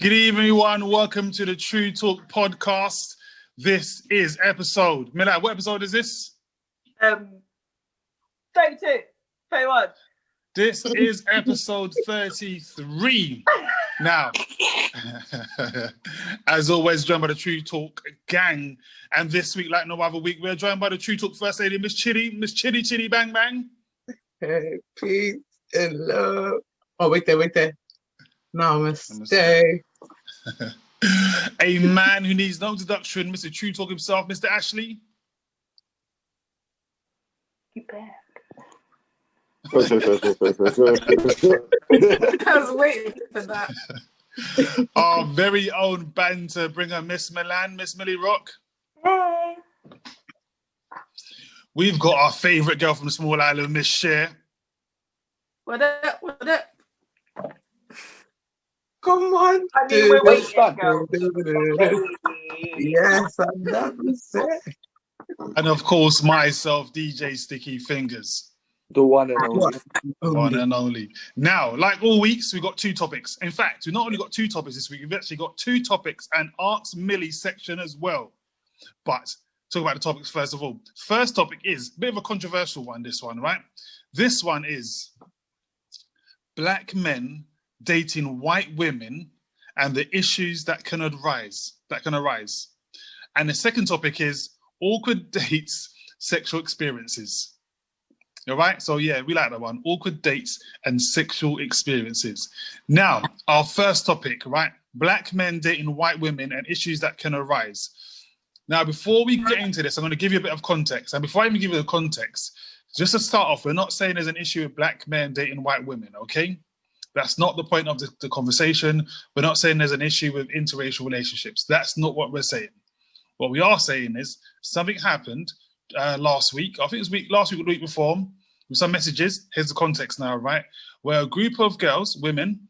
Good evening, everyone. Welcome to the TruuuTalk podcast. This is episode... Milad, what episode is this? 32, 31. This is episode 33. Now, as always, joined by the TruuuTalk gang. And this week, like no other week, we're joined by the TruuuTalk First Lady, Miss Chitty Bang Bang. Hey, peace and love. Oh, wait there. Namaste. A man who needs no introduction, Mr. TruuuTalk himself, Mr. Ashley. You back. I was waiting for that. Our very own banter bringer, Miss Milan, Miss Millie Rock. Hey. We've got our favourite girl from the small island, Miss Cher. What up? Come on. I mean, we're waiting, girl. Yes, I love it. And of course, myself, DJ Sticky Fingers. The one and only. One and only. Now, like all weeks, we've got two topics. In fact, we've not only got two topics this week, we've actually got two topics and Ask Millie section as well. But talk about the topics first of all. First topic is a bit of a controversial one, this one, right? This one is black men dating white women and the issues that can arise. And the second topic is awkward dates, sexual experiences. All right? So yeah, we like that one. Awkward dates and sexual experiences. Now, our first topic, right? Black men dating white women and issues that can arise. Now, before we get into this, I'm going to give you a bit of context. And before I even give you the context, just to start off, we're not saying there's an issue with black men dating white women, okay? That's not the point of the conversation. We're not saying there's an issue with interracial relationships. That's not what we're saying. What we are saying is something happened last week. I think it was last week or the week before, with some messages. Here's the context now, right? Where a group of girls, women,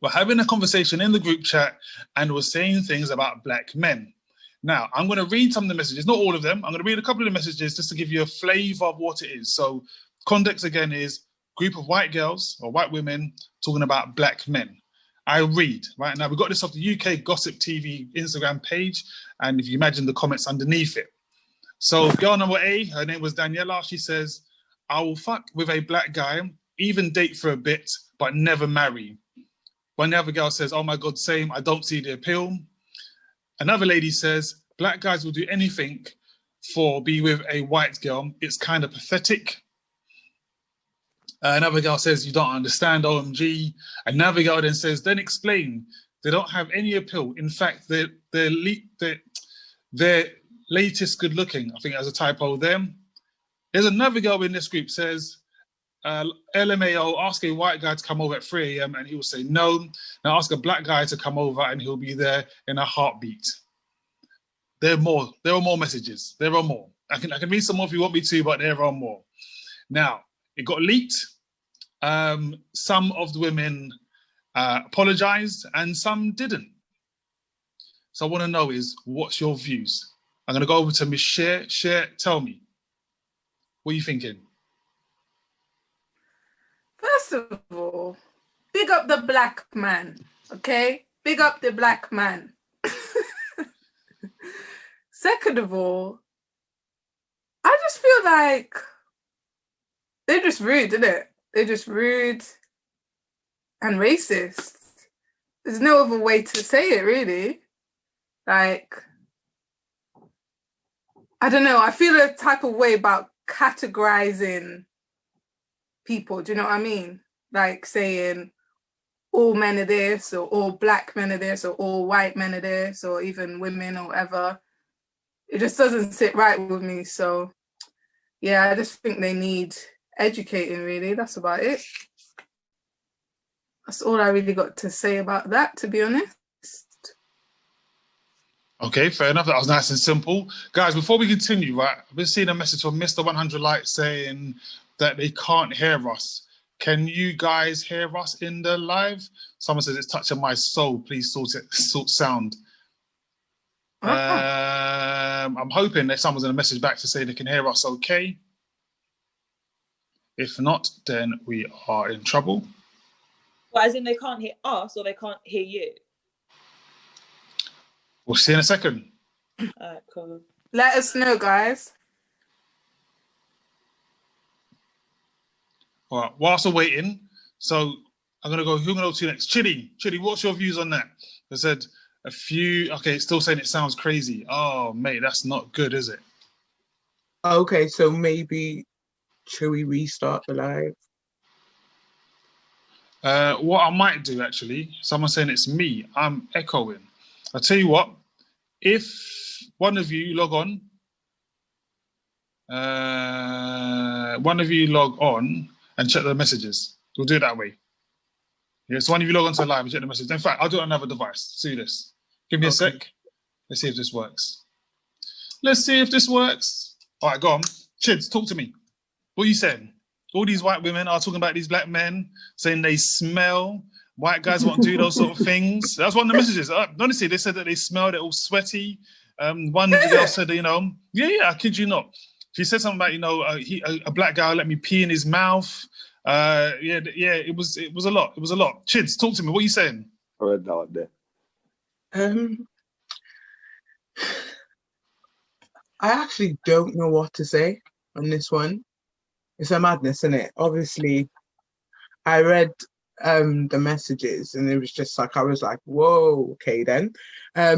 were having a conversation in the group chat and were saying things about black men. Now, I'm going to read some of the messages, not all of them. I'm going to read a couple of the messages just to give you a flavour of what it is. So context again is group of white girls or white women talking about black men. I read, right? Now, we got this off the UK Gossip TV Instagram page, and if you imagine the comments underneath it. So girl number A, her name was Daniela. She says, I will fuck with a black guy, even date for a bit, but never marry. One other girl says, oh my God, same, I don't see the appeal. Another lady says, black guys will do anything for be with a white girl. It's kind of pathetic. Another girl says, you don't understand, OMG. Another girl then says, then explain. They don't have any appeal. In fact, they're latest good looking. I think there's a typo there. There's another girl in this group says, LMAO, ask a white guy to come over at 3 a.m. and he will say no. Now ask a black guy to come over and he'll be there in a heartbeat. There are more messages. There are more. I can read some more if you want me to, but there are more. Now, it got leaked. Some of the women apologized and some didn't. So I want to know is, what's your views? I'm going to go over to Miss Cher. Cher, tell me. What are you thinking? First of all, big up the black man, okay? Big up the black man. Second of all, I just feel like they're just rude, isn't it? They're just rude and racist. There's no other way to say it, really. Like, I don't know. I feel a type of way about categorizing people. Do you know what I mean? Like saying all men are this, or all black men are this, or all white men are this, or even women or whatever. It just doesn't sit right with me. So, yeah, I just think they need educating, really. That's about it. That's all I really got to say about that, to be honest. Okay, fair enough. That was nice and simple. Guys, before we continue, right, I've been seeing a message from Mr. 100 Light saying that they can't hear us. Can you guys hear us in the live? Someone says it's touching my soul. Please sort sound. I'm hoping that someone's going to message back to say they can hear us okay. If not, then we are in trouble. Well, as in they can't hear us or they can't hear you? We'll see in a second. Alright, cool. Let us know, guys. All right. Whilst we're waiting, so I'm gonna go. Who gonna go to next? Chitty, what's your views on that? I said a few. Okay, it's still saying it sounds crazy. Oh, mate, that's not good, is it? Okay, so maybe should we restart the live? What I might do actually. Someone's saying it's me. I'm echoing. I'll tell you what. If one of you log on, and check the messages. We'll do it that way. Yeah, so one of you log onto live and check the message. In fact, I'll do it on another device. Let's do this. Give me a sec. Let's see if this works. All right, go on. Chids, talk to me. What are you saying? All these white women are talking about these black men, saying they smell. White guys won't do those sort of things. That's one of the messages. Honestly, they said that they smell, they're all sweaty. One girl said, I kid you not. She said something about, a black guy let me pee in his mouth. It was a lot. It was a lot. Chids, talk to me. What are you saying? I read that out there. I actually don't know what to say on this one. It's a madness, isn't it? Obviously, I read the messages and it was just like, I was like, whoa, okay then. I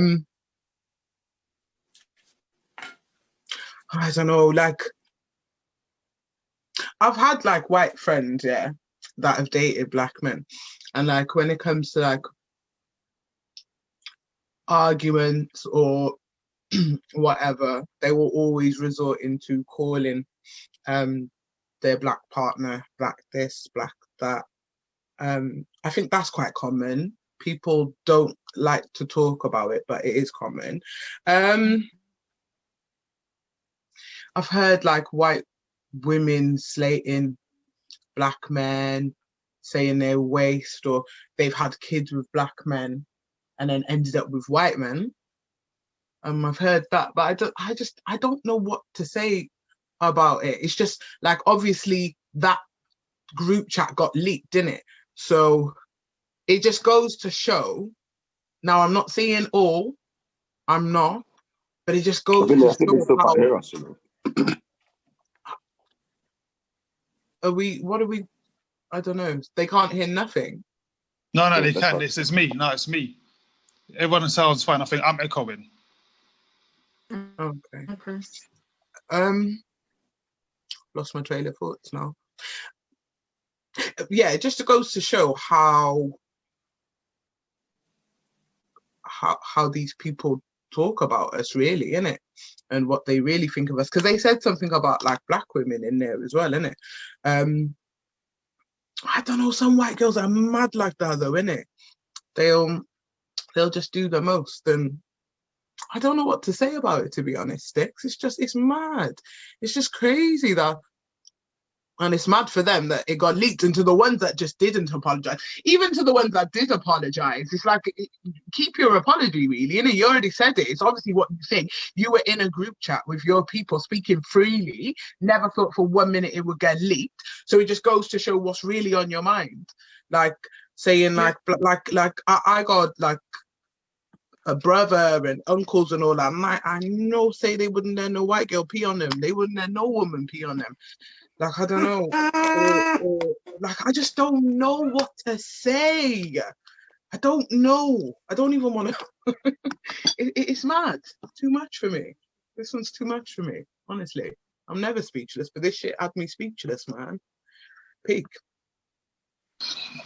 don't know, like, I've had like white friends, yeah, that have dated black men. And like when it comes to like arguments or whatever, they will always resort into calling their black partner black this, black that. I think that's quite common. People don't like to talk about it, but it is common. I've heard like white women slating black men, saying they're waste, or they've had kids with black men and then ended up with white men. I've heard that, but I don't know what to say about it. It's just like, obviously that group chat got leaked, didn't it? So it just goes to show. Now I'm not saying all, I'm not, but it just goes to I think they show still how. can't hear us, What are we? I don't know. They can't hear nothing. No, they can. It's me. No, it's me. Everyone sounds fine. I think I'm echoing. Okay. Lost my train of thoughts now. Yeah, it just goes to show how these people talk about us, really, innit? And what they really think of us. Because they said something about like black women in there as well, innit? I don't know, some white girls are mad like that though, innit? They'll just do the most, and I don't know what to say about it, to be honest, Sticks. It's mad. It's just crazy that. And it's mad for them that it got leaked, and to the ones that just didn't apologize, even to the ones that did apologize, it's like, keep your apology, really. You already said it. It's obviously what you think. You were in a group chat with your people speaking freely, never thought for 1 minute it would get leaked. So it just goes to show what's really on your mind. Like saying like I got like a brother and uncles and all that. I know say they wouldn't let no white girl pee on them. They wouldn't let no woman pee on them. Like, I don't know. Like, I just don't know what to say. I don't know. I don't even want to. It's mad. It's too much for me. This one's too much for me, honestly. I'm never speechless, but this shit had me speechless, man. Peak.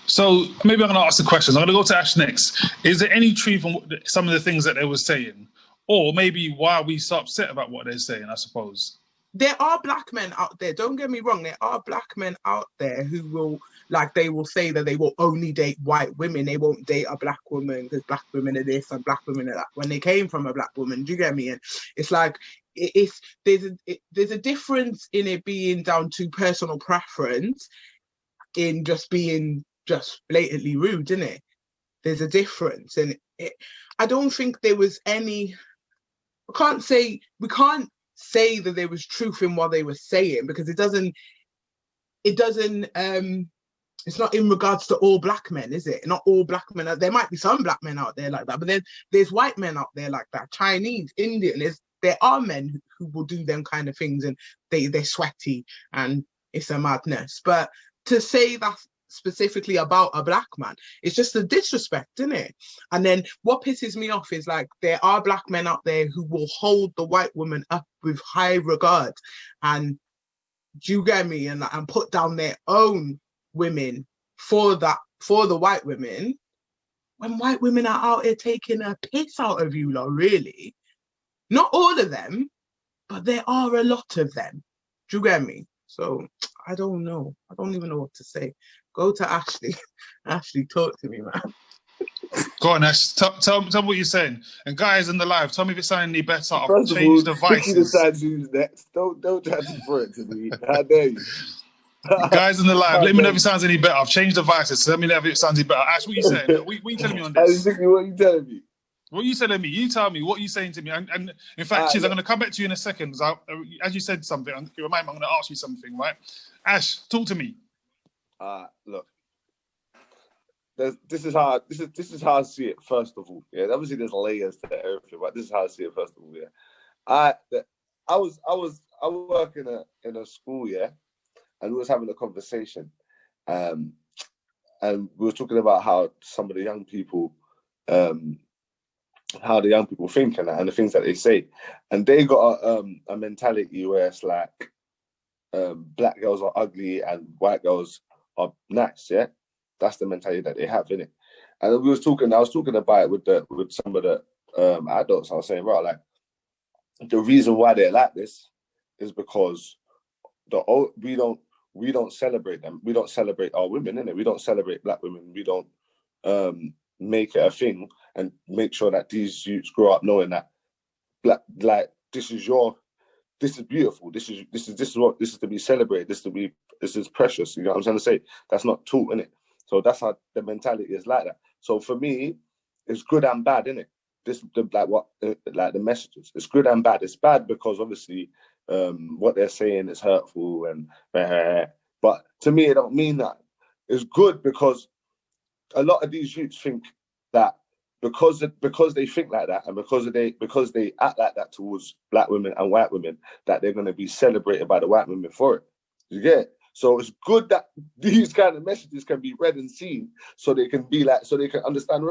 So maybe I'm going to ask the questions. I'm going to go to Ash next. Is there any truth in some of the things that they were saying? Or maybe why are we so upset about what they're saying, I suppose? There are black men out there, don't get me wrong, there are black men out there who will, like, they will say that they will only date white women. They won't date a black woman because black women are this and black women are that. When they came from a black woman, do you get me? And it's like, there's a difference in it being down to personal preference in just being just blatantly rude, isn't it? There's a difference. And I don't think there was any, we can't say that there was truth in what they were saying, because it doesn't it's not in regards to all black men, is it? Not all black men. There might be some black men out there like that, but there's white men out there like that. Chinese, Indian. There are men who will do them kind of things, and they're sweaty and it's a madness. But to say that specifically about a black man, it's just a disrespect, isn't it? And then what pisses me off is like there are black men out there who will hold the white woman up with high regard, and do you get me? And put down their own women for the white women, when white women are out here taking a piss out of you, like, really. Not all of them, but there are a lot of them. Do you get me? So I don't know. I don't even know what to say. Go to Ashley. Ashley, talk to me, man. Go on, Ash. Tell me what you're saying. And guys in the live, tell me if it's sounding any better. I've First of all, changed Vicky devices. decides who's next. Don't try to throw it to me. How dare you? Guys in the live, let me know if it sounds any better. I've changed devices, so let me know if it sounds any better. Ash, what are you saying? What are you telling me on this? Vicky, what are you telling me? What are you telling me? You tell me. What are you saying to me? And in fact, Chiz, I'm going to come back to you in a second. As you said something, you remind me, I'm going to ask you something, right? Ash, talk to me. Look. This is how I see it. First of all, yeah. Obviously, there's layers to everything, but this is how I see it. First of all, yeah. I was working in a school, yeah, and we was having a conversation, and we were talking about how some of the young people, how the young people think and the things that they say, and they got a mentality where it's like black girls are ugly and white girls are nice, yeah. That's the mentality that they have, innit? And I was talking about it with some of the adults. I was saying, right, like the reason why they're like this is because we don't celebrate them. We don't celebrate our women, innit? We don't celebrate black women. We don't make it a thing and make sure that these youths grow up knowing that black, like this is beautiful. This is to be celebrated. This is precious. You know what I'm trying to say? That's not taught, innit? So that's how the mentality is like that. So for me, it's good and bad, innit? The messages. It's good and bad. It's bad because obviously what they're saying is hurtful but to me it don't mean that. It's good because a lot of these youths think that because they think like that and because they act like that towards black women and white women, that they're going to be celebrated by the white women for it. You get it? So it's good that these kind of messages can be read and seen, so they can understand.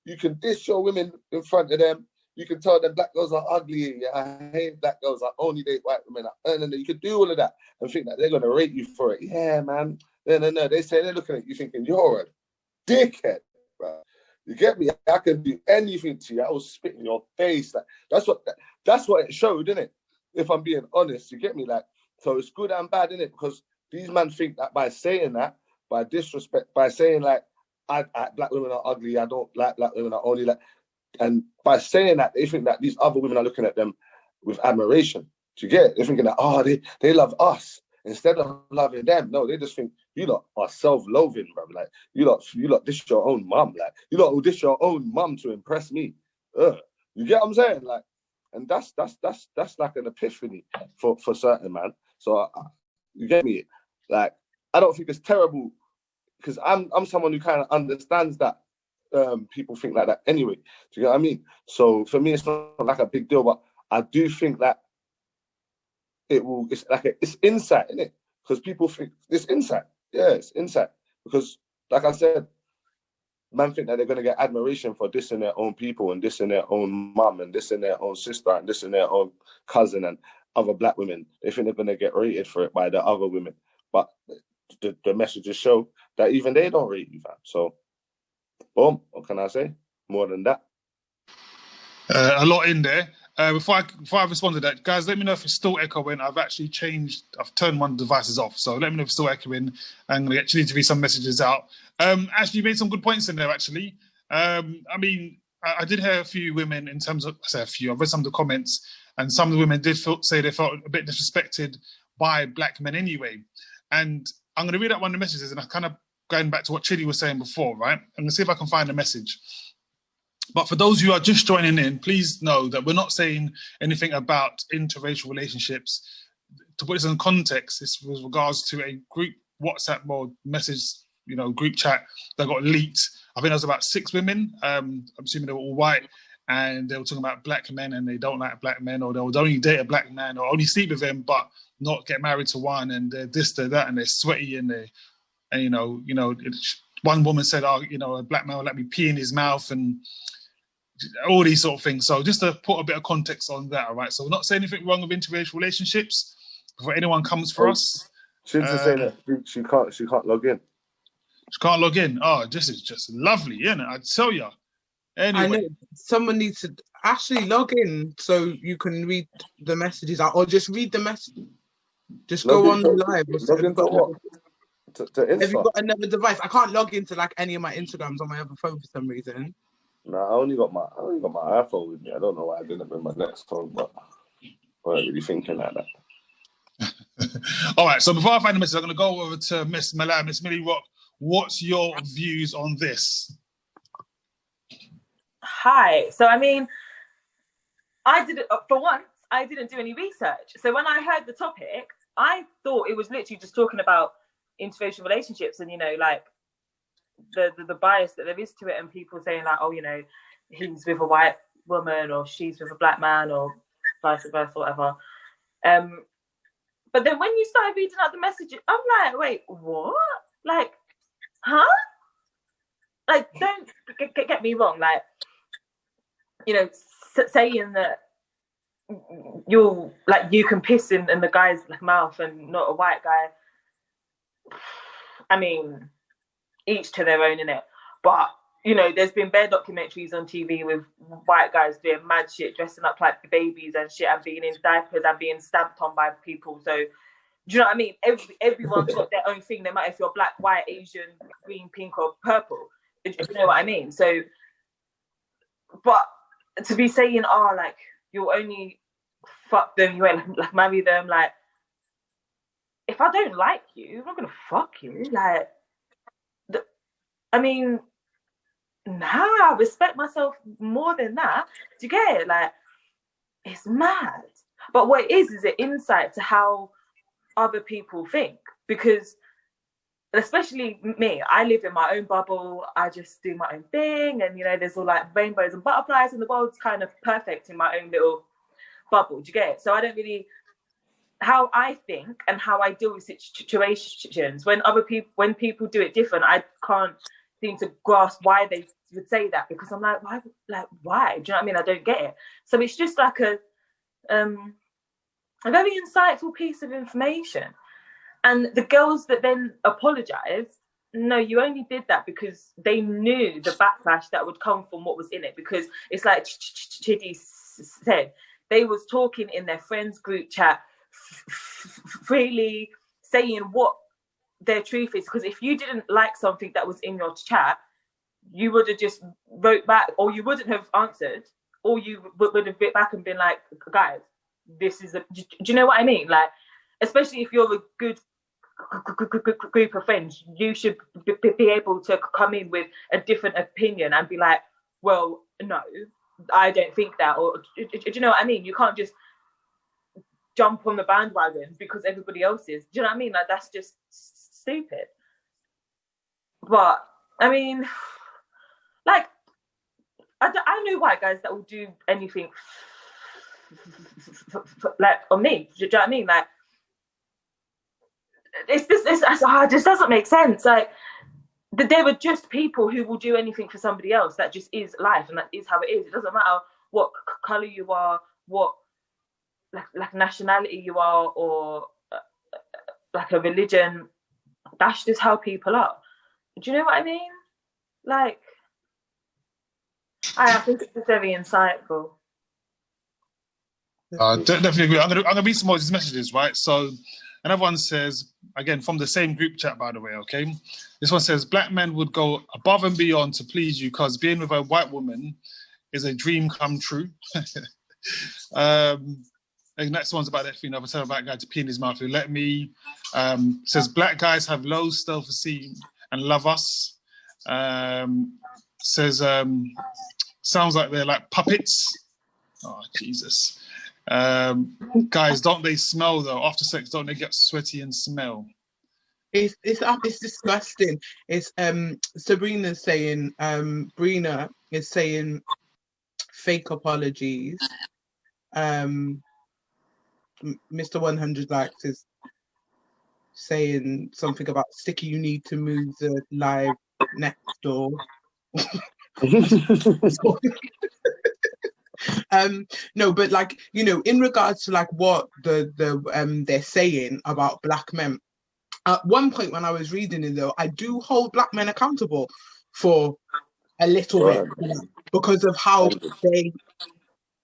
You can diss your women in front of them. You can tell them black girls are ugly. Yeah, I hate black girls. I only date white women. And you can do all of that and think that they're gonna rate you for it. Yeah, man. No. They say they're looking at you thinking you're a dickhead, bro. You get me? I can do anything to you. I will spit in your face. Like that's what it showed, innit? If I'm being honest, you get me? Like, so it's good and bad, innit? Because these men think that by saying that, by disrespect, by saying like, black women are ugly, I don't like black women, I only like, and by saying that, they think that these other women are looking at them with admiration. Do you get it? They're thinking that, they love us instead of loving them. No, they just think you lot are self-loathing, bro. Like you lot dish your own mum. Like you lot will dish your own mum to impress me. You get what I'm saying? Like, and that's like an epiphany for certain, man. So you get me? Like, I don't think it's terrible because I'm someone who kind of understands that people think like that anyway. Do you get what I mean? So for me, it's not like a big deal, but I do think that it's insight, isn't it? Because people think it's insight. Yeah, it's insight. Because like I said, man think that they're going to get admiration for dissing their own people and dissing their own mum and dissing their own sister and dissing their own cousin and other black women. They think they're going to get rated for it by the other women. But the messages show that even they don't rate you, fam. So, boom, what can I say? More than that. A lot in there. Before I respond to that, guys, let me know if it's still echoing. I've turned one of the devices off, so let me know if it's still echoing. I'm going to actually read some messages out. Actually, you made some good points in there, actually. I mean, I did hear a few women in terms of, I say a few, I've read some of the comments, and some of the women did say they felt a bit disrespected by black men anyway. And I'm going to read out one of the messages, and I'm kind of going back to what Chidi was saying before, right? I'm going to see if I can find the message. But for those who are just joining in, please know that we're not saying anything about interracial relationships. To put this in context, this was regards to a group WhatsApp message group chat that got leaked. I think there was about 6 women. I'm assuming they were all white, and they were talking about black men and they don't like black men, or they would only date a black man or only sleep with them, but not get married to one, and they're this, they're that, and they're sweaty, and one woman said, a black man would let me pee in his mouth, and all these sort of things. So just to put a bit of context on that, all right? So we're not saying anything wrong with interracial relationships. Before anyone comes for us, She's saying that she can't log in. She can't log in. Oh, this is just lovely, isn't it? I tell you. Anyway. I know someone needs to actually log in so you can read the messages out, or just read the message. Just go on live. Log into what? To Insta? Have you got another device? I can't log into like any of my Instagrams on my other phone for some reason. No, I only got my iPhone with me. I don't know why I didn't bring my next phone, but I wasn't really thinking like that. All right, so before I find the message, I'm going to go over to Miss Mala. Miss Millie Rock, what's your views on this? Hi. So, I mean, I didn't do any research. So when I heard the topic, I thought it was literally just talking about interracial relationships and, like the bias that there is to it, and people saying like, oh, he's with a white woman or she's with a black man or vice versa, whatever. But then when you started reading out the messages, I'm like, wait, what? Like, huh? Like, don't get me wrong. Like, saying that you can piss in the guy's mouth and not a white guy. I mean, each to their own, innit? But there's been bare documentaries on TV with white guys doing mad shit, dressing up like babies and shit, and being in diapers and being stamped on by people. So, do you know what I mean? Everyone's got their own thing, no matter if you're black, white, Asian, green, pink, or purple. If you know what I mean? So, but to be saying, you'll only fuck them, you won't marry them, if I don't like you, I'm not gonna fuck you. I mean, I respect myself more than that. Do you get it? It's mad. But what it is an insight to how other people think. Because, especially me, I live in my own bubble. I just do my own thing. And, there's all rainbows and butterflies, and the world's kind of perfect in my own little bubble. Do you get it? So I don't really... How I think and how I deal with situations, when people do it different, I can't seem to grasp why they would say that, because I'm like, why? Why? Do you know what I mean? I don't get it. So it's just like a very insightful piece of information. And the girls that then apologise, no, you only did that because they knew the backlash that would come from what was in it. Because it's like Chidi said, they was talking in their friends group chat, freely saying what their truth is. Because if you didn't like something that was in your chat, you would have just wrote back, or you wouldn't have answered, or you would have bit back and been like, guys, this is do you know what I mean? Especially if you're a good group of friends, you should be able to come in with a different opinion and be like, well, no, I don't think that, or do you know what I mean? You can't just jump on the bandwagon because everybody else is. Do you know what I mean? That's just stupid. But I mean, I know white guys that will do anything on me. Do you know what I mean? It just doesn't make sense. There are just people who will do anything for somebody else. That just is life, and that is how it is. It doesn't matter what color you are, what nationality you are, or a religion. That's just how people are. Do you know what I mean? I think it's very insightful. Definitely agree. I'm gonna read some more of these messages, right? So another one says, again, from the same group chat, by the way, okay? This one says, black men would go above and beyond to please you because being with a white woman is a dream come true. And next one's about that thing, I tell a black guy to pee in his mouth. Let me. Says, black guys have low self-esteem and love us. Says, sounds like they're like puppets. Oh, Jesus. Guys, don't they smell though? After sex, don't they get sweaty and smell? It's disgusting. It's Sabrina's saying Brina is saying fake apologies. Mr. 100 likes is saying something about Sticky, you need to move the live next door. No, but like, you know, in regards to like what they're saying about black men, at one point when I was reading it though, I do hold black men accountable for a little bit because of how they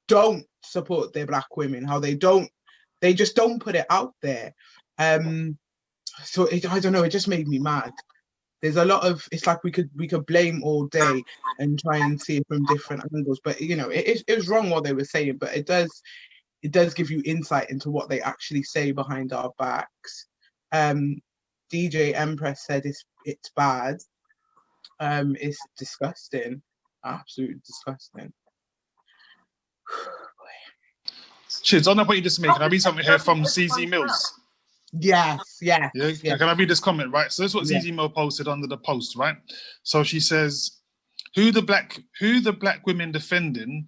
don't support their black women, how they just don't put it out there. So I don't know, it just made me mad. There's a lot of, it's like we could blame all day and try and see it from different angles, but you know, it was wrong what they were saying, but it does give you insight into what they actually say behind our backs. DJ Empress said it's bad. It's disgusting, absolutely disgusting. Shiz, on that point you just made, can I read something here from ZZ Mills? Yes. Yeah. Can I read this comment, right? So this is what ZZ Mill posted under the post, right? So she says, who the black women defending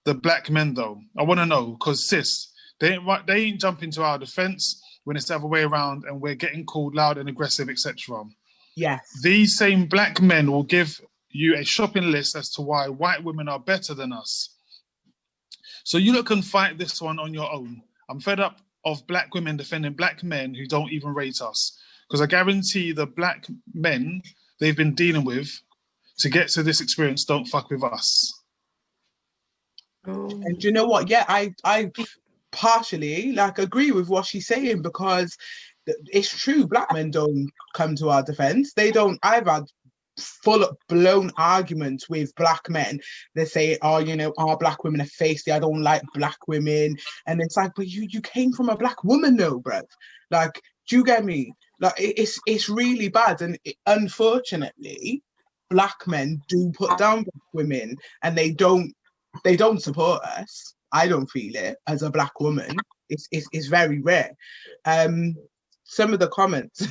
the black men though? I want to know, because sis, they ain't jumping to our defense when it's the other way around and we're getting called loud and aggressive, etc. Yes. These same black men will give you a shopping list as to why white women are better than us. So you lot can fight this one on your own. I'm fed up of black women defending black men who don't even rate us. Because I guarantee the black men they've been dealing with to get to this experience don't fuck with us. And do you know what? Yeah, I partially like agree with what she's saying, because it's true, black men don't come to our defense. They don't. I've had full blown arguments with black men. They say, oh, you know, our black women are feisty, I don't like black women. And it's like, but you came from a black woman though, bruv. Like, do you get me? Like, it's really bad. And unfortunately, black men do put down black women, and they don't support us. I don't feel it as a black woman. It's very rare. Some of the comments.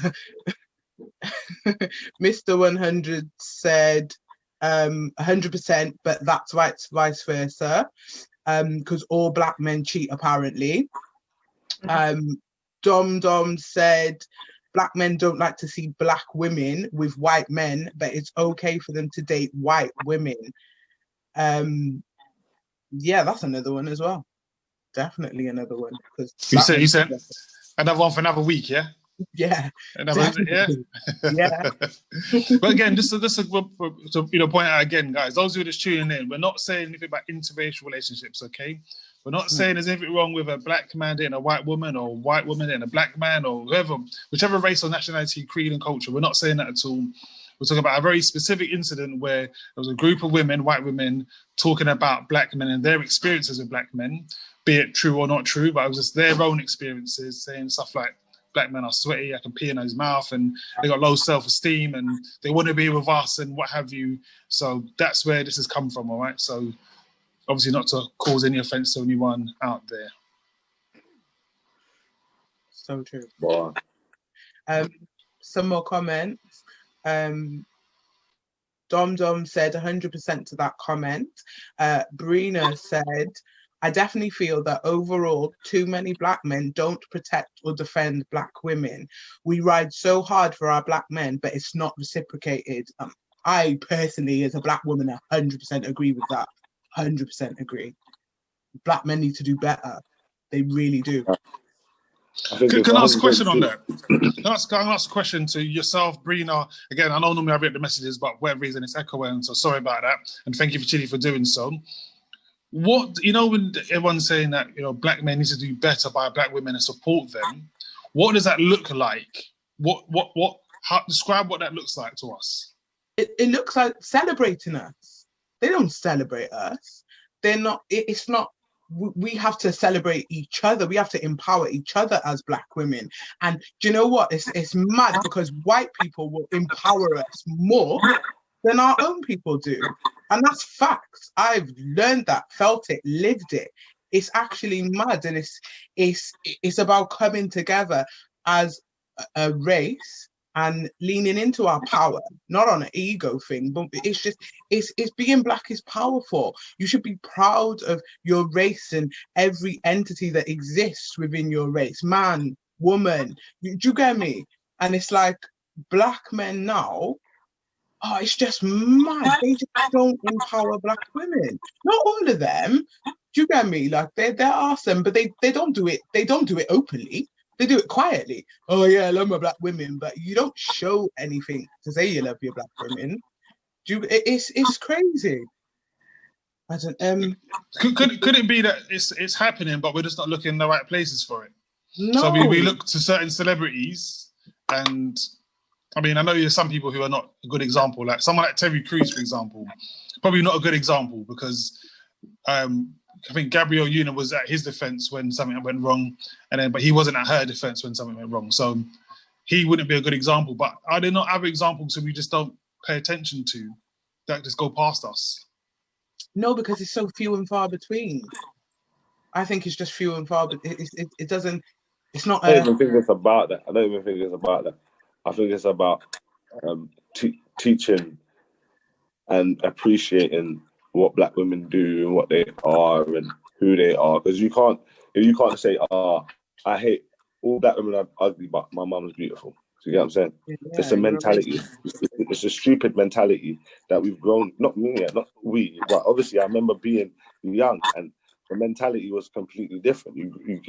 Mr. 100 said 100%, but that's why it's vice versa, because all black men cheat apparently. Dom said black men don't like to see black women with white men, but it's okay for them to date white women. Yeah, that's another one as well. Definitely another one. You said another one for another week, yeah? Yeah. Yeah. Yeah. But again, just to point out again, guys, those who are just tuning in, we're not saying anything about interracial relationships, okay? We're not saying there's anything wrong with a black man dating a white woman, or a white woman dating a black man, or whoever, whichever race or nationality, creed and culture. We're not saying that at all. We're talking about a very specific incident where there was a group of women, white women, talking about black men and their experiences with black men, be it true or not true, but it was just their own experiences, saying stuff like, black men are sweaty, I can pee in his mouth, and they got low self-esteem, and they want to be with us, and what have you. So that's where this has come from, all right? So obviously not to cause any offence to anyone out there. So true. Wow. Some more comments. Dom said 100% to that comment. Brina said, I definitely feel that overall, too many black men don't protect or defend black women. We ride so hard for our black men, but it's not reciprocated. I personally, as a black woman, 100% agree with that. 100% agree. Black men need to do better. They really do. Can I ask a question on that? Can I ask a question to yourself, Brina? Again, I know normally I read the messages, but for whatever reason it's echoing, so sorry about that. And thank you for Chidi for doing so. What, you know, when everyone's saying that, you know, black men need to do better by black women and support them, what does that look like? How describe what that looks like to us? It looks like celebrating us. They don't celebrate us. They're not, it's not, we have to celebrate each other. We have to empower each other as black women. And do you know what? It's mad, because white people will empower us more than our own people do. And that's facts. I've learned that, felt it, lived it. It's actually mad. And it's about coming together as a race and leaning into our power, not on an ego thing, but it's just it's being black is powerful. You should be proud of your race and every entity that exists within your race, man, woman. Do you get me? And it's like black men now. Oh, it's just mad. They just don't empower black women. Not all of them. Do you get me? Like there are some, but they don't do it. They don't do it openly. They do it quietly. Oh yeah, I love my black women, but you don't show anything to say you love your black women. It's crazy. I don't. Could it be that it's happening, but we're just not looking in the right places for it? No. So we look to certain celebrities, and I mean, I know there's some people who are not a good example. Like someone like Terry Crews, for example, probably not a good example because I think Gabrielle Union was at his defense when something went wrong, but he wasn't at her defense when something went wrong. So he wouldn't be a good example. But are there not other examples that we just don't pay attention to that just go past us? No, because it's so few and far between. I think it's just few and far, but it doesn't. It's not. I don't even think it's about that. I don't even think it's about that. I think it's about teaching and appreciating what black women do and what they are and who they are. Because you can't say, I hate all black women are ugly, but my mum's beautiful. So you get what I'm saying? Yeah, it's a mentality. It's a stupid mentality that we've grown. Not me, not we, but obviously I remember being young and the mentality was completely different. You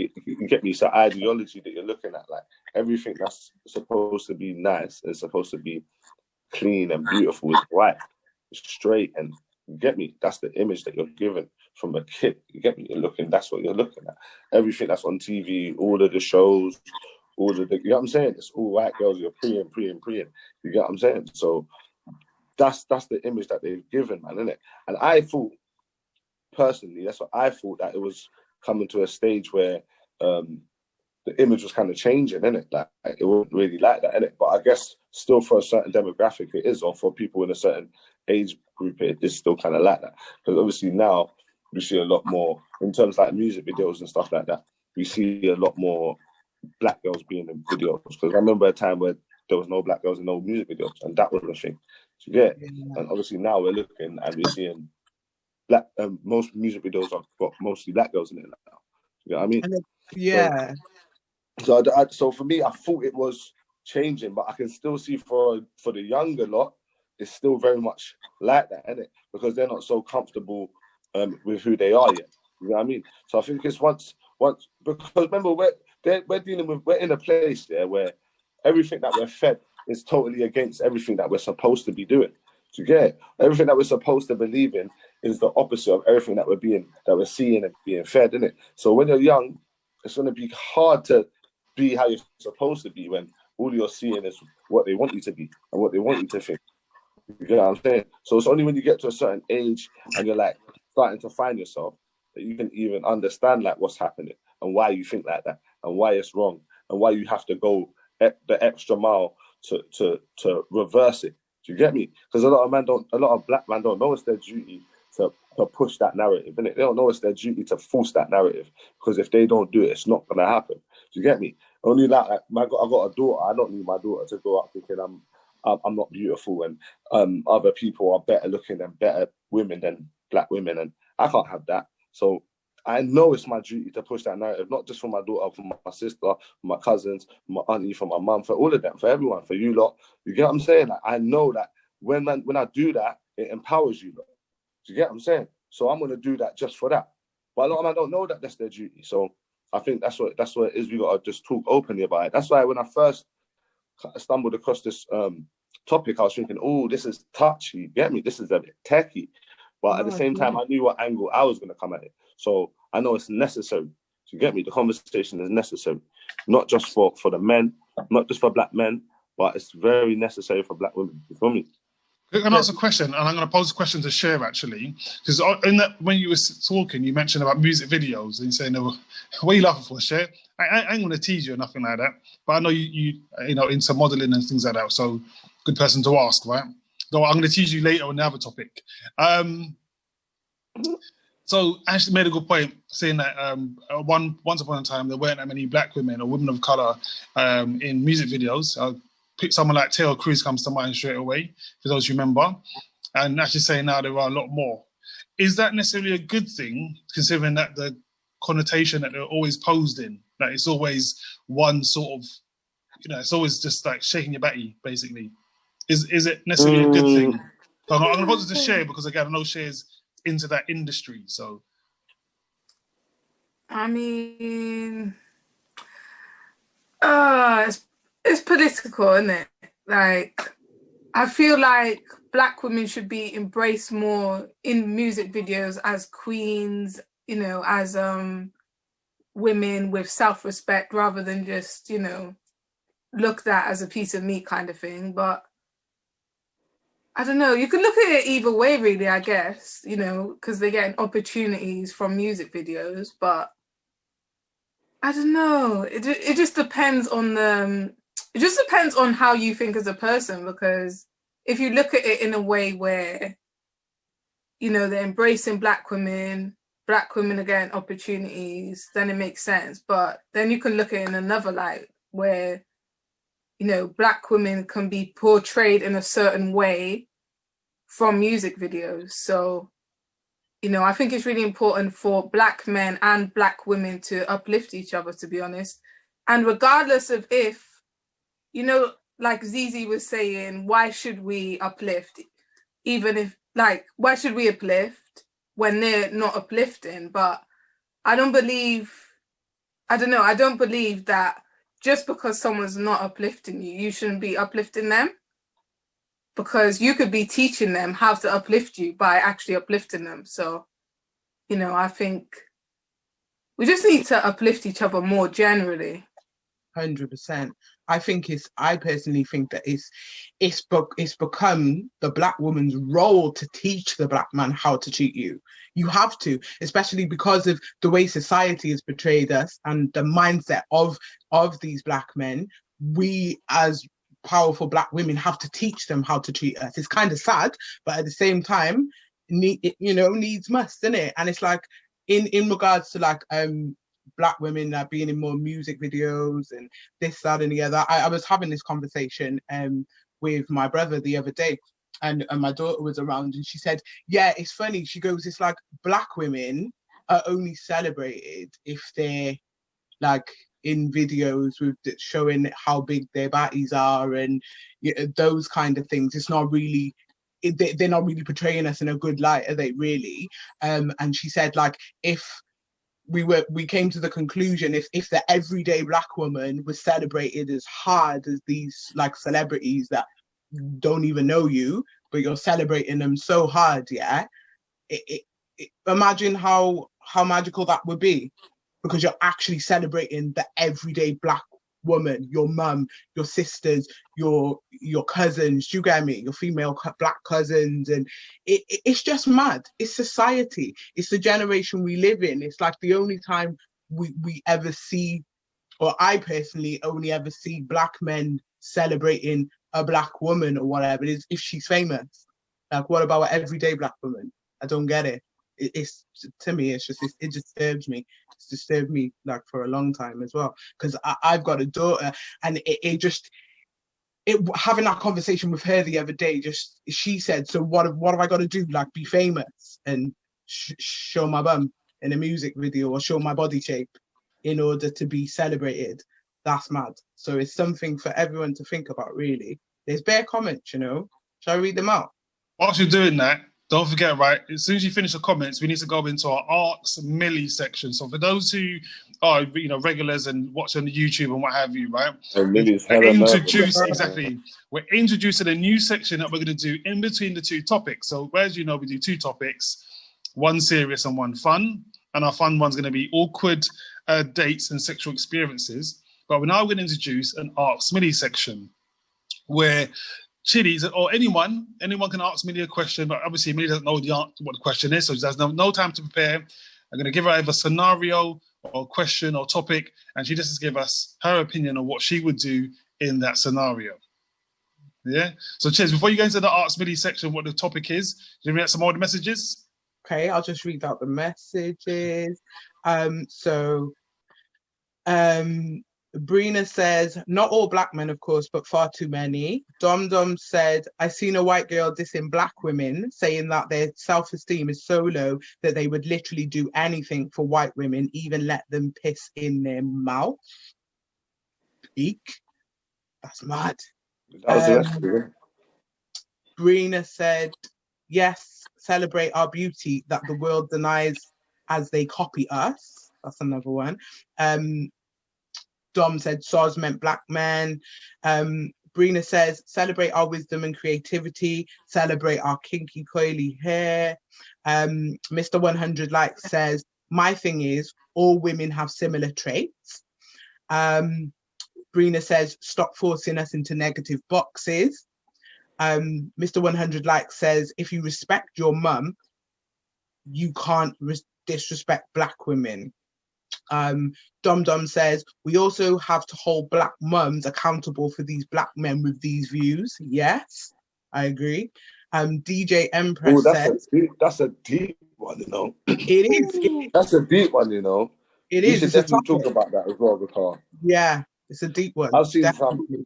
get me? It's an ideology that you're looking at. Like everything that's supposed to be nice and supposed to be clean and beautiful is white, straight, and you get me? That's the image that you're given from a kid. You get me? That's what you're looking at. Everything that's on TV, all of the shows, you know what I'm saying? It's all white girls, you're preying. You get what I'm saying? So that's the image that they've given, man, isn't it? And I thought, personally, that's what I thought, that it was coming to a stage where the image was kind of changing, innit? Like it wasn't really like that, innit? But I guess still for a certain demographic it is, or for people in a certain age group it is still kind of like that. Because obviously now we see a lot more, in terms of like music videos and stuff like that, we see a lot more black girls being in videos. Because I remember a time where there was no black girls in no music videos, and that was the thing. So yeah, and obviously now we're looking and we're seeing black, most music videos have got mostly black girls in it now. You know what I mean? Yeah. So for me, I thought it was changing, but I can still see for the younger lot, it's still very much like that, isn't it? Because they're not so comfortable with who they are yet. You know what I mean? So I think it's once because remember we're in a place there where everything that we're fed is totally against everything that we're supposed to be doing. Do you get it? Everything that we're supposed to believe in is the opposite of everything that we're seeing and being fed, isn't it? So when you're young, it's going to be hard to be how you're supposed to be when all you're seeing is what they want you to be and what they want you to think. You know what I'm saying? So it's only when you get to a certain age and you're like starting to find yourself that you can even understand like what's happening and why you think like that and why it's wrong and why you have to go the extra mile to reverse it. Do you get me? Because a lot of black men don't know it's their duty to push that narrative, innit? They don't know it's their duty to force that narrative, because if they don't do it, it's not gonna happen. Do you get me? Only like I got a daughter. I don't need my daughter to grow up thinking I'm not beautiful and other people are better looking and better women than black women, and I can't have that. So I know it's my duty to push that narrative, not just for my daughter, for my sister, for my cousins, for my auntie, for my mum, for all of them, for everyone, for you lot. You get what I'm saying? Like, I know that when I do that, it empowers you lot. Do you get what I'm saying? So I'm going to do that just for that. But a lot of them don't know that that's their duty. So I think that's what it is. We got to just talk openly about it. That's why when I first stumbled across this topic, I was thinking, oh, this is touchy. You get me? This is a bit techie. But at the same time, I knew what angle I was going to come at it. So I know it's necessary. You get me? The conversation is necessary. Not just for the men, not just for black men, but it's very necessary for black women. You feel me? I'm going to ask a question, and I'm going to pose a question to Cher, actually. Because when you were talking, you mentioned about music videos, and you're saying, what are you laughing for, Cher? I ain't going to tease you or nothing like that. But I know you into modelling and things like that, so good person to ask, right? Though I'm going to tease you later on the other topic. So Ashley made a good point, saying that once upon a time there weren't that many black women or women of color in music videos. I'll pick someone like Taylor Cruz comes to mind straight away, for those who remember. And actually saying now there are a lot more. Is that necessarily a good thing, considering that the connotation that they're always posed in? That it's always one sort of, it's always just like shaking your batty, basically. Is it necessarily a good thing? So I'm going to pose it to Shay, because again, I know Shay's into that industry, so. I mean, it's political, isn't it? Like, I feel like black women should be embraced more in music videos as queens, as women with self-respect, rather than just, looked at as a piece of meat kind of thing. But I don't know, you can look at it either way, really, I guess, because they're getting opportunities from music videos. But I don't know, it just depends on how you think as a person, because if you look at it in a way where, they're embracing black women are getting opportunities, then it makes sense. But then you can look at it in another light where, black women can be portrayed in a certain way from music videos. So, I think it's really important for black men and black women to uplift each other, to be honest. And regardless of if, like Zizi was saying, why should we uplift? Even if, why should we uplift when they're not uplifting? But I don't believe that just because someone's not uplifting you, you shouldn't be uplifting them. Because you could be teaching them how to uplift you by actually uplifting them. So, I think we just need to uplift each other more generally. 100%. I personally think that it's become the black woman's role to teach the black man how to treat you. You have to, especially because of the way society has portrayed us and the mindset of these black men. We as powerful black women have to teach them how to treat us. It's kind of sad, but at the same time, needs must, isn't it? And it's like in regards to like black women that being in more music videos and this, that, and the other. I was having this conversation with my brother the other day, and my daughter was around, and she said, yeah, it's funny. She goes, it's like black women are only celebrated if they're like in videos with showing how big their bodies are and those kind of things. It's not really, they're not really portraying us in a good light, are they really? And she said, like, if we came to the conclusion, if the everyday black woman was celebrated as hard as these like celebrities that don't even know you, but you're celebrating them so hard, yeah, imagine how magical that would be, because you're actually celebrating the everyday black woman, your mum, your sisters, your cousins, you get me, your female black cousins. And it's just mad. It's society. It's the generation we live in. It's like the only time we ever see, or I personally only ever see black men celebrating a black woman or whatever it is if she's famous. Like, what about an everyday black woman? I don't get it. It's to me, it's just it disturbs me. It's disturbed me like for a long time as well, because I've got a daughter, and having that conversation with her the other day, just she said, so what have I got to do? Like, be famous and show my bum in a music video or show my body shape in order to be celebrated? That's mad. So it's something for everyone to think about, really. There's bare comments, Shall I read them out? Whilst you're doing that, don't forget, right, as soon as you finish the comments, we need to go into our Arcs Millie section. So for those who are, regulars and watching the YouTube and what have you, right? And Millie's we're introducing a new section that we're going to do in between the two topics. So as you know, we do two topics, one serious and one fun. And our fun one's going to be awkward dates and sexual experiences. But we're now going to introduce an Arcs Millie section where Chiddies or anyone can ask Millie a question, but obviously Millie doesn't know what the question is, so she has no time to prepare. I'm going to give her either a scenario or question or topic, and she just has to give us her opinion on what she would do in that scenario. Yeah? So, Chiz, before you go into the Arts Millie section, what the topic is, do you read some more of the messages? Okay, I'll just read out the messages. Brina says, not all black men, of course, but far too many. Dom Dom said, I seen a white girl dissing black women, saying that their self-esteem is so low that they would literally do anything for white women, even let them piss in their mouth. Eek. That's mad. That was the rest of it. Brina said, yes, celebrate our beauty that the world denies as they copy us. That's another one. Dom said Soz meant black men. Brina says, celebrate our wisdom and creativity, celebrate our kinky coily hair. Mr. 100 Like says, my thing is, all women have similar traits. Brina says, stop forcing us into negative boxes. Mr. 100 Like says, if you respect your mum, you can't disrespect black women. Dom Dom says, we also have to hold black mums accountable for these black men with these views. Yes, I agree. DJ Empress says, that's a deep one, you know. It is. That's a deep one, you know. It we is. should definitely talk about that as well, because yeah, it's a deep one. I've seen definitely.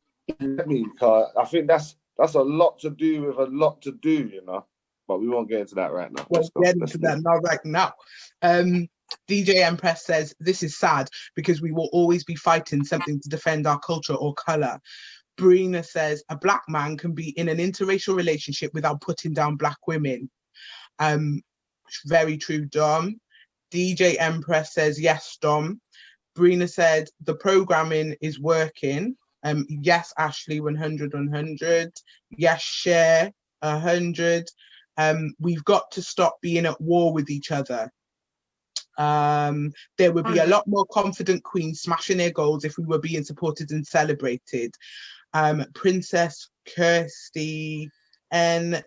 I think that's a lot to do with a lot to do, you know. But we won't get into that right now. We'll get into that right now. DJ Empress says, this is sad because we will always be fighting something to defend our culture or colour. Brina says, a black man can be in an interracial relationship without putting down black women. Very true, Dom. DJ Empress says, yes, Dom. Brina said, the programming is working. Yes, Ashley, 100, 100. Yes, Share, 100. We've got to stop being at war with each other. There would be a lot more confident queens smashing their goals if we were being supported and celebrated. Princess Kirsty NX,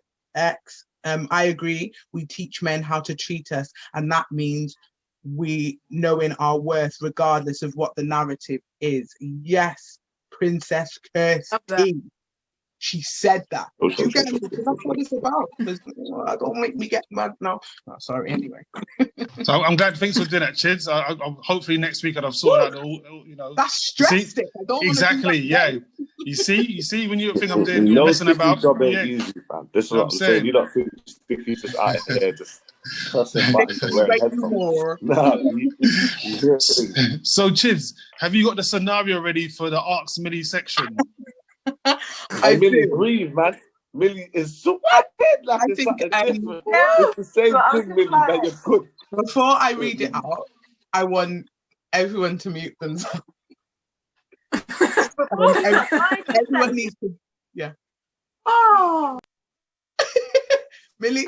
I agree. We teach men how to treat us, and that means we knowing our worth regardless of what the narrative is. Yes, Princess Kirsty. She said that. You get it? That's what it's about. Don't make me get mad now. Oh, sorry, anyway. So I'm glad. Thanks for doing that, Chids. Hopefully next week I'd have sorted out all, you know. That's stressed. Exactly. Yeah. You see, when you think I'm doing messing about. Job ain't easy, fam. This is what I'm saying. You don't think Sticky's just out here just pressing buttons and wearing headphones. So, Chids, have you got the scenario ready for the Arcs Millie section? Millie, breathe, man. Millie is so like it's something different. It's the same thing, Millie, that you're good. Before I read it out, I want everyone to mute themselves. Everyone needs to, yeah. Oh, Millie,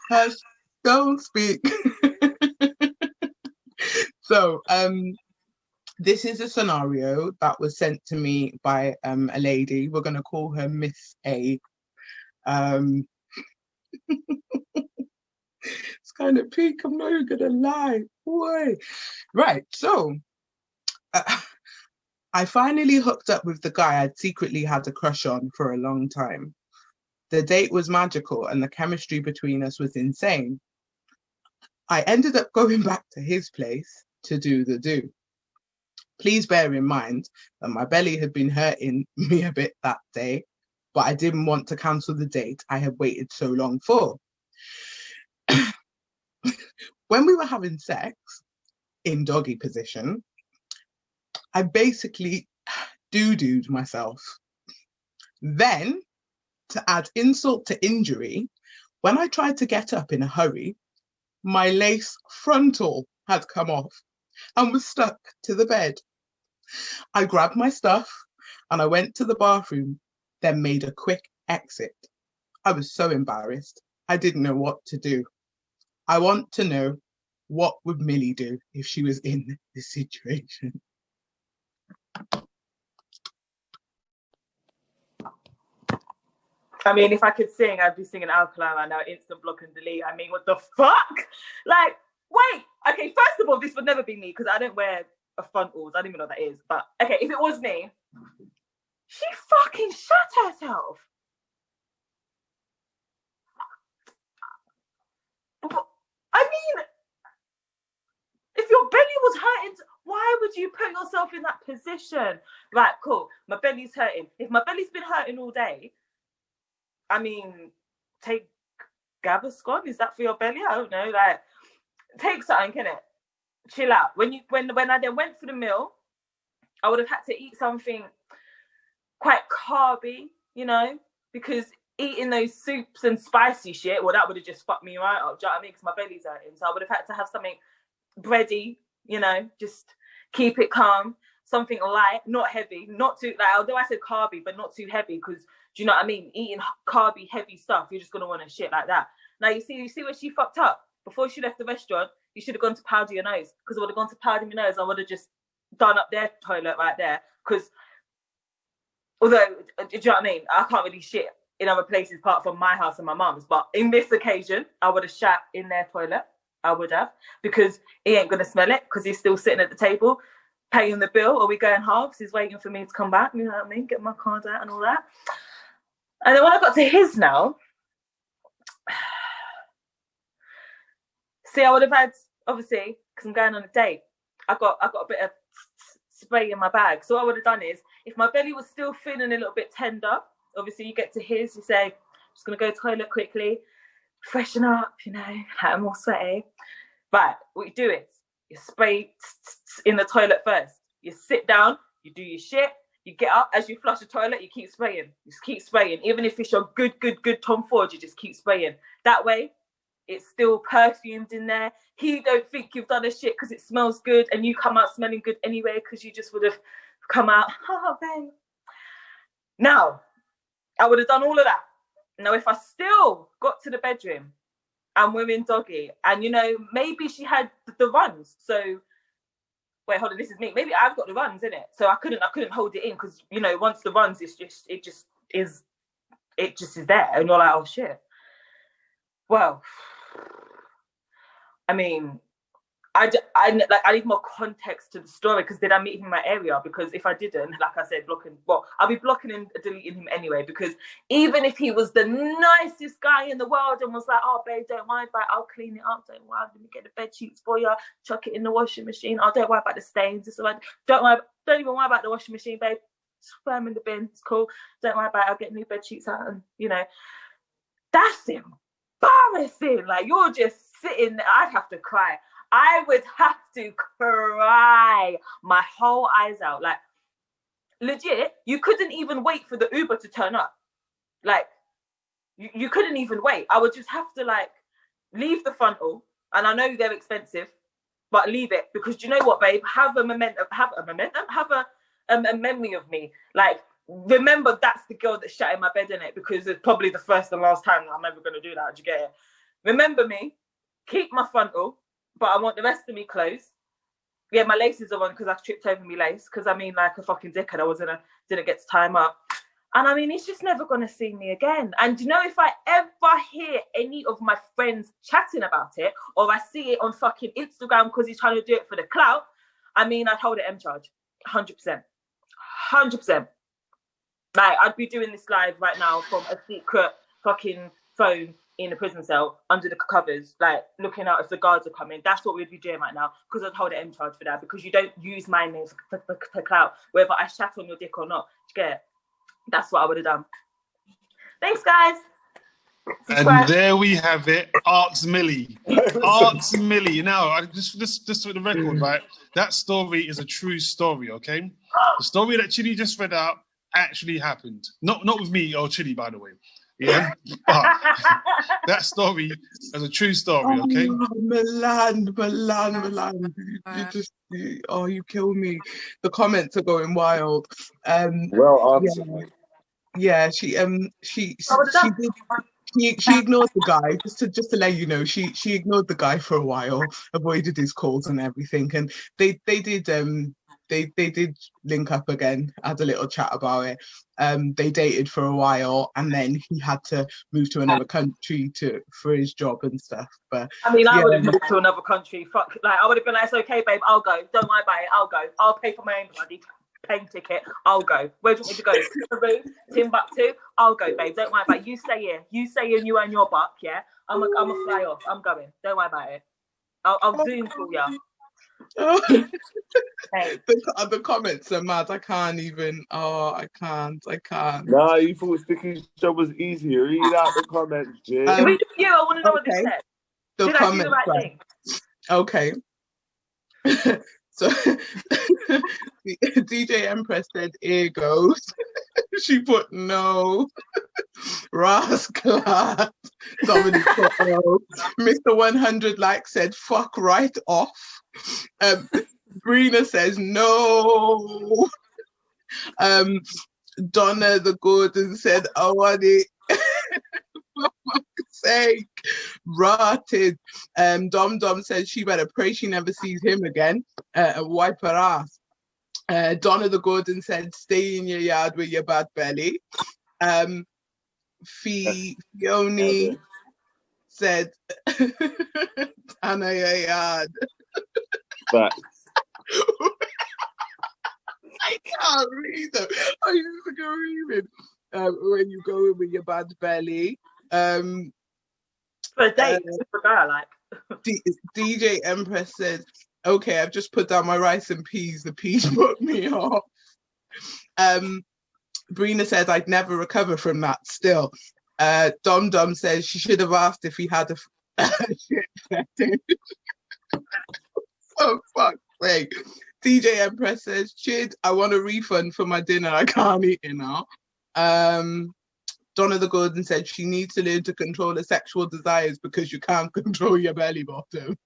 hush, don't speak. So, this is a scenario that was sent to me by a lady. We're going to call her Miss A. It's kind of peak, I'm not even going to lie. Boy. Right, so I finally hooked up with the guy I'd secretly had a crush on for a long time. The date was magical and the chemistry between us was insane. I ended up going back to his place to do the do. Please bear in mind that my belly had been hurting me a bit that day, but I didn't want to cancel the date I had waited so long for. When we were having sex in doggy position, I basically doo-dooed myself. Then, to add insult to injury, when I tried to get up in a hurry, my lace frontal had come off and was stuck to the bed. I grabbed my stuff and I went to the bathroom, then made a quick exit. I was so embarrassed. I didn't know what to do. I want to know, what would Millie do if she was in this situation? I mean, if I could sing, I'd be singing Alkaline right now, instant block and delete. I mean, what the fuck? Like, wait. Okay, first of all, this would never be me because I don't wear a frontals. I don't even know what that is. But, okay, if it was me, she fucking shut herself. would you put yourself in that position? Right, cool. My belly's hurting. If my belly's been hurting all day, I mean, take Gaviscon. Is that for your belly? I don't know. Like, take something, innit? Chill out. When I then went for the meal, I would have had to eat something quite carby, you know, because eating those soups and spicy shit, well, that would have just fucked me right up. Do you know what I mean? Because my belly's hurting. So I would have had to have something bready, you know, just keep it calm. Something light, not heavy, not too, like, although I said carby, but not too heavy, because, do you know what I mean? Eating carby, heavy stuff, you're just going to want to shit like that. Now, you see where she fucked up? Before she left the restaurant, you should have gone to powder your nose, because I would have gone to powder my nose, I would have just done up their toilet right there, because although, do you know what I mean? I can't really shit in other places apart from my house and my mum's, but in this occasion, I would have shat in their toilet. I would have, because he ain't going to smell it, because he's still sitting at the table paying the bill, or we going halves. He's waiting for me to come back, you know what I mean? Get my card out and all that. And then when I got to his now, see, I would have had, obviously, because I'm going on a date, I got a bit of spray in my bag. So what I would have done is, if my belly was still feeling a little bit tender, obviously you get to his, you say, I'm just going to go to the toilet quickly, freshen up, you know, I'm all sweaty. Right, what you do is, you spray in the toilet first. You sit down, you do your shit, you get up, as you flush the toilet, you keep spraying. You just keep spraying. Even if it's your good Tom Ford, you just keep spraying. That way, it's still perfumed in there. He don't think you've done a shit because it smells good, and you come out smelling good anyway, because you just would have come out, oh, babe. Now, I would have done all of that. Now, if I still got to the bedroom and we're in doggy, and, you know, maybe she had the runs. So, wait, hold on, this is me. Maybe I've got the runs, innit? So I couldn't hold it in, because, you know, once the runs, it just is there, and you're like, oh shit. Well, I mean, I need more context to the story, because did I meet him in my area? Because if I didn't, like I said, I'll be blocking and deleting him anyway, because even if he was the nicest guy in the world and was like, oh, babe, don't worry about it, I'll clean it up, don't worry, let me get the bed sheets for you, chuck it in the washing machine, oh, don't worry about the stains, don't even worry about the washing machine, babe, it's firm in the bin, it's cool, don't worry about it, I'll get new bed sheets out, and, you know, that's embarrassing. Like, you're just sitting there, I'd have to cry. I would have to cry my whole eyes out. Like, legit, you couldn't even wait for the Uber to turn up. Like, you couldn't even wait. I would just have to, like, leave the frontal, and I know they're expensive, but leave it, because do you know what, babe? Have a memory of me. Like, remember that's the girl that shat in my bed, in it, because it's probably the first and last time that I'm ever going to do that. Do you get it? Remember me, keep my frontal, but I want the rest of me closed. Yeah, my laces are on because I tripped over my lace, because I mean, like a fucking dickhead, I didn't get to tie him up. And I mean, he's just never going to see me again. And you know, if I ever hear any of my friends chatting about it, or I see it on fucking Instagram because he's trying to do it for the clout, I mean, I'd hold an M charge. 100%. 100%. Like, I'd be doing this live right now from a secret fucking phone in a prison cell under the covers, like looking out if the guards are coming. That's what we'd be doing right now, because I'd hold an M charge for that, because you don't use my name for clout, whether I shat on your dick or not. Do you get it? That's what I would have done. Thanks, guys. Subscribe. And there we have it, Arts Millie. Arts Millie. Now, just for the record, right? That story is a true story, okay? The story that Chidi just read out actually happened. Not with me or Chidi, by the way. Yeah, but that story is a true story, okay? Oh, Milan. You kill me. The comments are going wild. Well answered. Yeah, she ignored the guy, just to let you know, she ignored the guy for a while, avoided his calls and everything, and they did link up again, had a little chat about it. They dated for a while, and then he had to move to another country for his job and stuff. But I mean, I would have moved to another country. Fuck, like, I would have been like, it's okay, babe, I'll go. Don't worry about it, I'll go. I'll pay for my own bloody plane ticket. I'll go. Where do you want me to go? Peru, Timbuktu? I'll go, babe. Don't worry about it. You stay here. You stay here and you earn your buck, yeah? I'm a fly off. I'm going. Don't worry about it. I'll Zoom for you. Hey, The comments are mad. I can't even. Oh, I can't. Nah, you thought Sticky's job was easy. Read out the comments, Jay. if we do you, I want to know what they Okay. said. The Did I do the comments. right thing? Okay. So DJ Empress said, "Here goes." She put no. Rascal. Dominic put no. Mr. 100 like said, "Fuck right off." Brina says no. Donna the Gordon said, "I want it." For fuck's sake. Rotted. Dom said she better pray she never sees him again and wipe her ass. Donna the Gordon said, "Stay in your yard with your bad belly." Fiona said, "Anna your yard." But I can't read them. I used to go reading when you go in with your bad belly. For a date, for a girl, like. DJ Empress said, "Okay, I've just put down my rice and peas. The peas put me off." Brina says, "I'd never recover from that still." Dom says she should have asked if he had a shit fetish. Oh, fuck's sake. DJ Empress says, "Chid, I want a refund for my dinner. I can't eat it now." Donna the Gordon said she needs to learn to control her sexual desires because you can't control your belly bottom.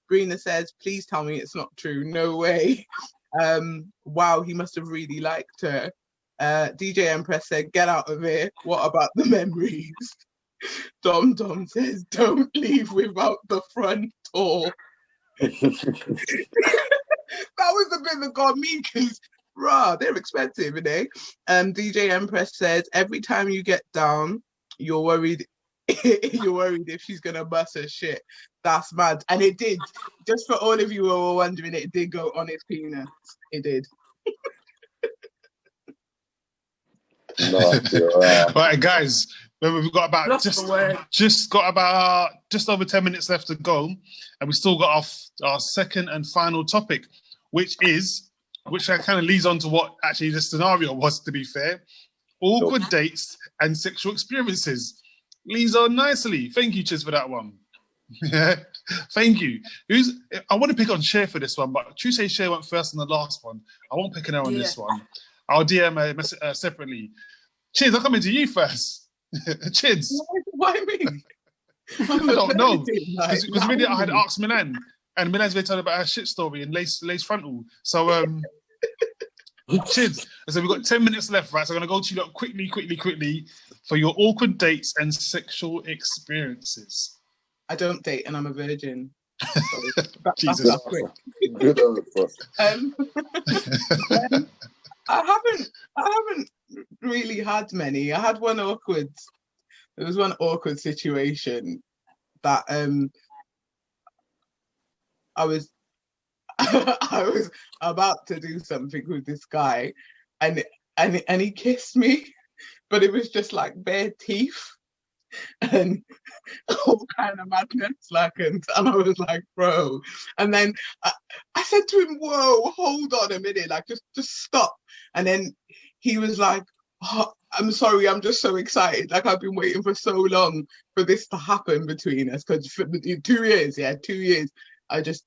Brina says, "Please tell me it's not true." No way. Wow, he must have really liked her. DJ Empress said, "Get out of here. What about the memories?" Dom says, "Don't leave without the front door." That was the bit that got me because, rah, they're expensive, innit? DJ Empress said, "Every time you get down, you're worried. You're worried if she's gonna bust her shit." That's mad, and it did. Just for all of you who were wondering, it did go on its penis. It did. no, Right, guys. Remember, we've got about Lost just the word. just over 10 minutes left to go, and we still got our second and final topic, which kind of leads on to what actually the scenario was. To be fair, awkward dates and sexual experiences leads on nicely. Thank you, Chiz, for that one. Yeah, thank you. I want to pick on Cher for this one, but True say Cher went first on the last one. I won't pick on her on this one. I'll DM her separately. Chiz, I'm coming to you first. Chids. Why me? I don't know. Because maybe I had asked Milan, and Milan's been telling about her shit story and lace frontal. So, Chids. So we've got 10 minutes left, right? So I'm going to go to you quickly for your awkward dates and sexual experiences. I don't date and I'm a virgin. Jesus. That's quick. Good I haven't really had many. I had one awkward. There was one awkward situation that I was I was about to do something with this guy, and he kissed me, but it was just like bare teeth and all kind of madness, like, and I was like, bro. And then I said to him, "Whoa, hold on a minute, like, just stop." And then he was like, "Oh, I'm sorry, I'm just so excited. Like, I've been waiting for so long for this to happen between us, because for 2 years, I just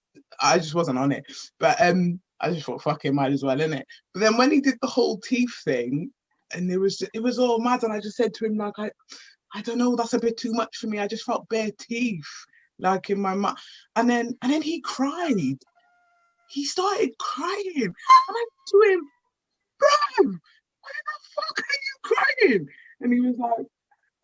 wasn't on it. But I just thought, fuck it, might as well, innit? But then when he did the whole teeth thing, and it was all mad, and I just said to him, like, I don't know, that's a bit too much for me. I just felt bare teeth, like, in my mouth. And then he cried. He started crying. And I said to him, "Bro, why the fuck are you crying?" And he was like,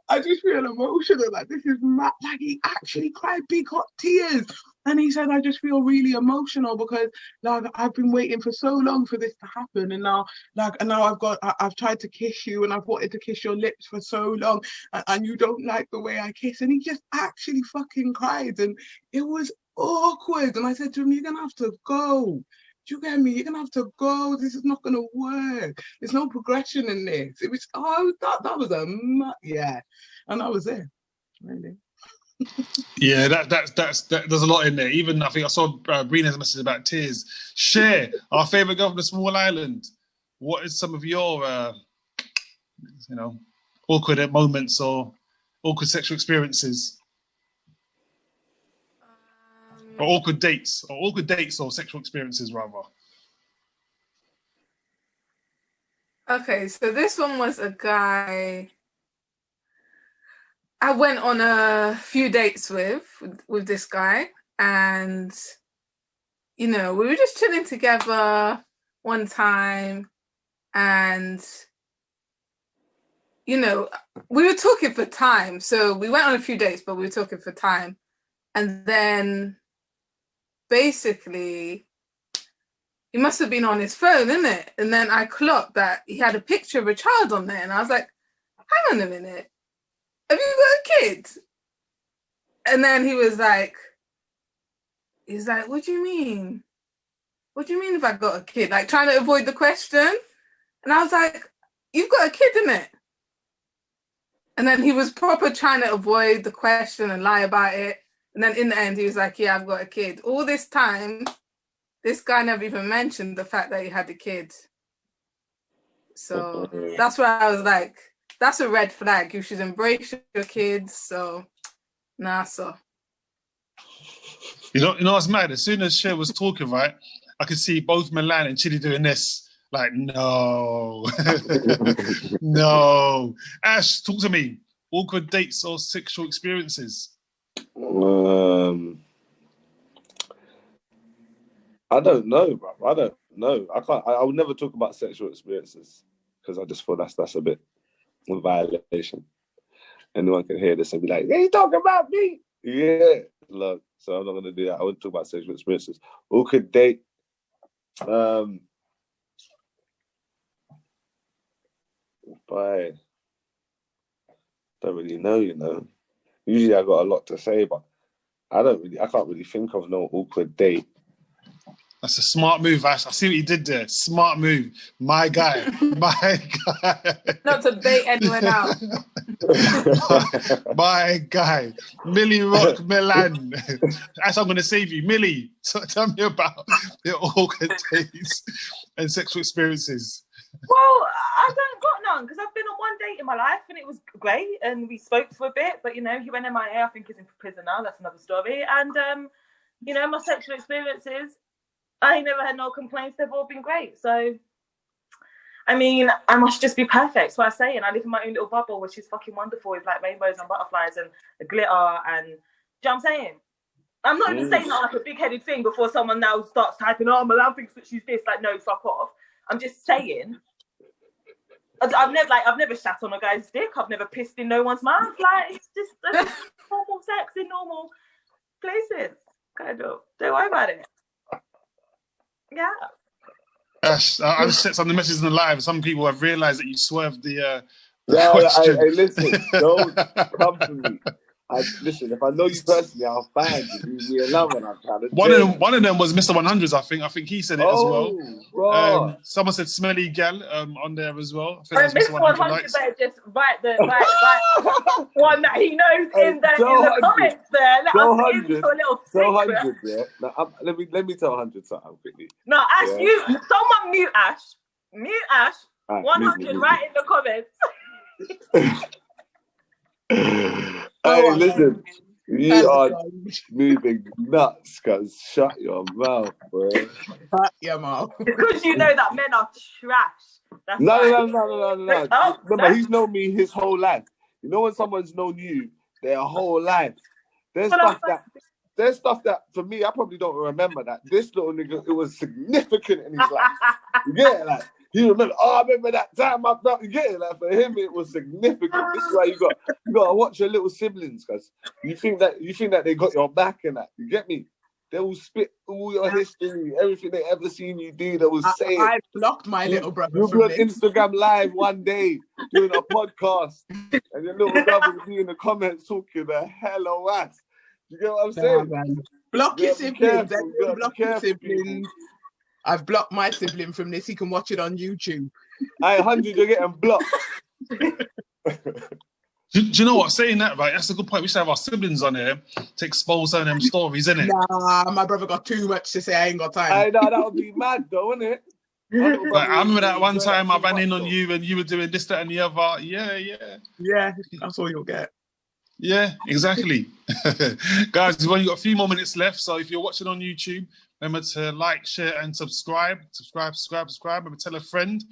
"I just feel emotional, like, this is mad." Like, he actually cried big hot tears. And he said, "I just feel really emotional because, like, I've been waiting for so long for this to happen. And now I've tried to kiss you, and I've wanted to kiss your lips for so long, and you don't like the way I kiss." And he just actually fucking cried. And it was awkward. And I said to him, "You're going to have to go. Do you get me? You're going to have to go. This is not going to work. There's no progression in this." It was, that was yeah. And I was there, really. Yeah, there's a lot in there. Even I think I saw Brina's message about tears. Share our favorite girl from the small island. What is some of your, awkward moments or awkward sexual experiences, or awkward dates or sexual experiences rather? Okay, so this one was a guy I went on a few dates with this guy, and we were just chilling together one time, and we were talking for time. So we went on a few dates, but we were talking for time, and then basically he must have been on his phone, innit? And then I clocked that he had a picture of a child on there, and I was like, hang on a minute, have you got a kid? And then he was like, what do you mean? What do you mean if I got a kid? Like, trying to avoid the question. And I was like, you've got a kid, innit? And then he was proper trying to avoid the question and lie about it. And then in the end, he was like, yeah, I've got a kid. All this time, this guy never even mentioned the fact that he had a kid. So that's where I was like, that's a red flag. You should embrace your kids. So, nah, so. You know what's mad? As soon as Cher was talking, right, I could see both Milan and Chidi doing this. Like, no. No. Ash, talk to me. Awkward dates or sexual experiences? I don't know, bro. I don't know. I would never talk about sexual experiences because I just thought that's a bit of a violation. Anyone can hear this and be like, "Hey, you talking about me?" Yeah, look. So I'm not gonna do that. I wouldn't talk about sexual experiences. Awkward date. But don't really know. Usually I got a lot to say, but I can't really think of no awkward date. That's a smart move, Ash. I see what you did there. Smart move. My guy. Not to bait anyone out. My guy. Millie Rock Milan. Ash, I'm going to save you. Millie, tell me about your awkward dates and sexual experiences. Well, I don't got none because I've been on one date in my life and it was great and we spoke for a bit, but he went MIA. I think he's in prison now. That's another story. And my sexual experiences, I ain't never had no complaints. They've all been great. So, I mean, I must just be perfect. That's what I say. And I live in my own little bubble, which is fucking wonderful with like rainbows and butterflies and glitter. And do you know what I'm saying? I'm not even saying that like a big-headed thing before someone now starts typing, "Oh, Milan thinks that she's this." Like, no, fuck off. I'm just saying. I've never shat on a guy's dick. I've never pissed in no one's mouth. Like, it's just normal sex in normal places. Kind of. Don't worry about it. Yeah. Ash, I've sent some of the messages in the live. Some people have realised that you swerved the question. Listen, don't come to me. Listen, if I know you personally, I'll find you. Leave me alone when I'm trying to. One of them was Mr. 100s. I think he said it as well. Bro. Someone said smelly gal on there as well. I think Mr. 100 better just write the one that he knows in the comments there. Let us into a little secret. 100, yeah. Now, let me tell 100 something quickly. No, Ash, someone mute Ash. Mute Ash. Right, 100, write in the comments. Hey, listen, you are moving nuts, cuz shut your mouth, bro. Shut your mouth. It's because you know that men are trash. That's no. Remember, he's known me his whole life. You know when someone's known you their whole life, there's stuff that for me, I probably don't remember that. This little nigga, it was significant in his life. You get it? Like, he remember, I remember that time I felt, you get it? Like, for him, it was significant. This is why you got to watch your little siblings, because you think that they got your back and that. You get me? They will spit all your history, everything they ever seen you do. They will say I blocked my little brother. You'll be on Instagram Live one day doing a podcast, and your little brother will be in the comments talking the hell of ass. You get what I'm saying? Man. Block your siblings. Block your siblings. I've blocked my sibling from this. He can watch it on YouTube. 100, you're getting blocked. Do you know what? Saying that, right? That's a good point. We should have our siblings on here to expose some of them stories, innit? Nah, my brother got too much to say. I ain't got time. I know that would be mad, though, wouldn't it? Like, I remember that one enjoy time I too ran much, in on though. you and you were doing this, that, and the other. Yeah. Yeah, that's all you'll get. Yeah, exactly. Guys, we've only got a few more minutes left. So if you're watching on YouTube, remember to like, share, and subscribe. Subscribe. Remember, tell a friend.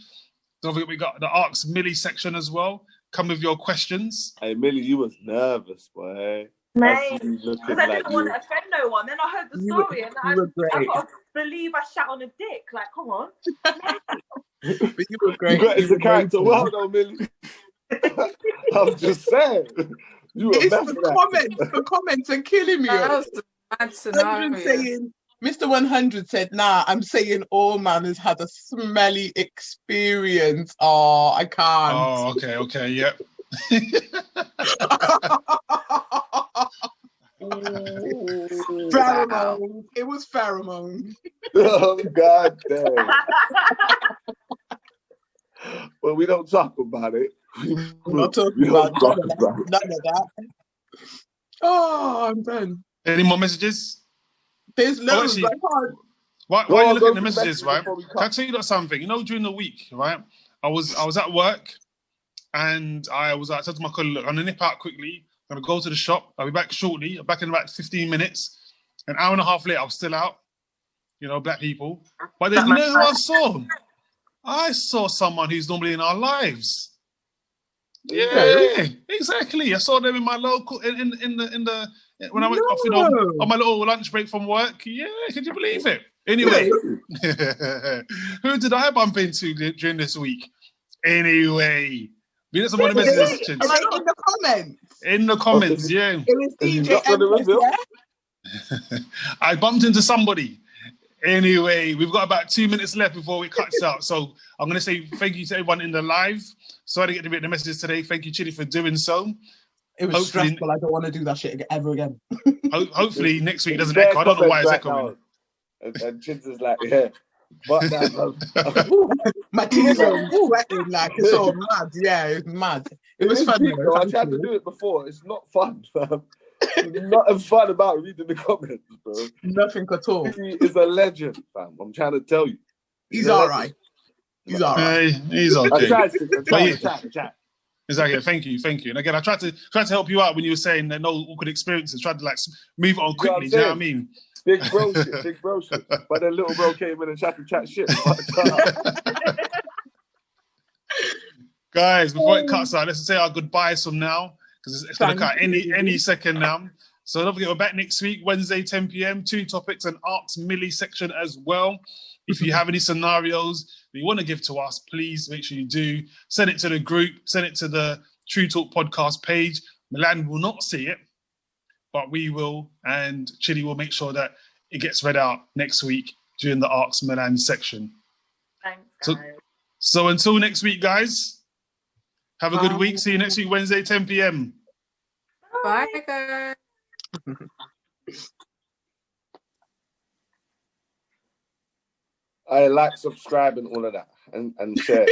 Don't forget, we got the Ask Millie section as well. Come with your questions. Hey, Millie, you was nervous, boy. Mate, Because because I didn't want to offend no one. Then I heard the story and I got to believe I shat on a dick. Like, come on. But you were great. You got into character well, though, Millie. I'm just saying. You were It's messing the comments are killing me. That was a mad scenario. Mr. 100 said, nah, I'm saying all man has had a smelly experience. Oh, I can't. Oh, okay, yep. Pheromones. It was pheromones. Oh, God damn. Well, we don't talk about it. I'm not talking about none of that. Oh, I'm done. Any more messages? There's loads. actually, I can't. While you're looking at the messages, right? before we Can I tell you something? You know, during the week, right? I was at work, and I said to my colleague, look, I'm gonna nip out quickly. I'm gonna go to the shop. I'll be back shortly. I'm back in about 15 minutes. An hour and a half later, I'm still out. You know, black people. But then you know who I saw? I saw someone who's normally in our lives. Yeah, exactly. I saw them in my local in the when I went off on my little lunch break from work. Yeah, can you believe it? Anyway, who did I bump into during this week? Anyway, we did some of the messages. In the comments. In the comments, yeah. It was DJ M. I bumped into somebody. Anyway, we've got about 2 minutes left before it cuts out. So I'm going to say thank you to everyone in the live. Sorry to get to read the messages today. Thank you, Chidi, for doing so. It was stressful. I don't want to do that shit ever again. Hopefully next week it doesn't echo. I don't know why it's echoing. And Chids is like, yeah. But my teeth are sweating like it's all mad. Yeah, it's mad. It was fun. I tried to do it before. It's not fun, fam. Nothing fun about reading the comments, bro. Nothing at all. He is a legend, fam. I'm trying to tell you. He's all right. He's all right. He's okay. I tried to chat. Exactly. Thank you. And again, I tried to help you out when you were saying that no awkward experiences. Tried to like move it on quickly. Do you know what I mean? Big bro shit. But then little bro came in and tried to chat shit. Guys, before it cuts out, let's say our goodbyes from now because it's going to cut any second now. So don't forget, we're back next week, Wednesday, 10 p.m. 2 topics and Ask Millie section as well. If you have any scenarios that you want to give to us, please make sure you do. Send it to the group. Send it to the TruuuTalk podcast page. Milan will not see it, but we will. And Chidi will make sure that it gets read out next week during the Ask Milan section. Thanks, guys. So until next week, guys, have a good week. See you next week, Wednesday, 10 p.m. Bye, guys. I like, subscribe, and all of that, and share.